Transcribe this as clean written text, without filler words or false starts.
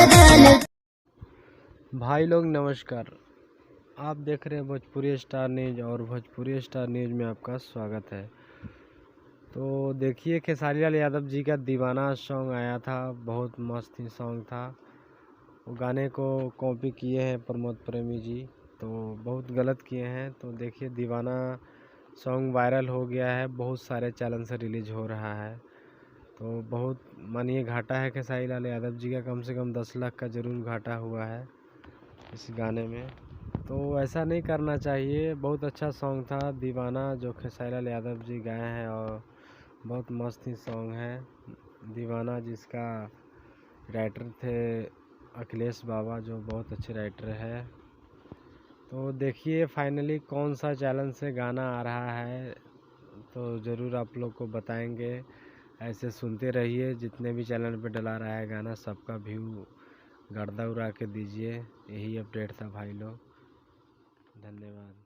बदल। भाई लोग नमस्कार, आप देख रहे हैं भोजपुरी स्टार न्यूज़ और भोजपुरी स्टार न्यूज़ में आपका स्वागत है। तो देखिए, खेसारी लाल यादव जी का दीवाना सॉन्ग आया था, बहुत मस्त ही सॉन्ग था। वो गाने को कॉपी किए हैं प्रमोद प्रेमी जी, तो बहुत गलत किए हैं। तो देखिए, दीवाना सॉन्ग वायरल हो गया है, बहुत सारे चैनल से रिलीज हो रहा है। तो बहुत मानिए घाटा है खेसारी लाल यादव जी का, कम से कम 10 लाख का ज़रूर घाटा हुआ है इस गाने में। तो ऐसा नहीं करना चाहिए। बहुत अच्छा सॉन्ग था दीवाना, जो खेसारी लाल यादव जी गाए हैं, और बहुत मस्त ही सॉन्ग है दीवाना, जिसका राइटर थे अखिलेश बाबा, जो बहुत अच्छे राइटर है। तो देखिए फाइनली कौन सा चैनल से गाना आ रहा है, तो ज़रूर आप लोग को बताएंगे। ऐसे सुनते रहिए, जितने भी चैनल पे डला रहा है गाना, सबका व्यू गर्दा उड़ा के दीजिए। यही अपडेट था भाई लोग, धन्यवाद।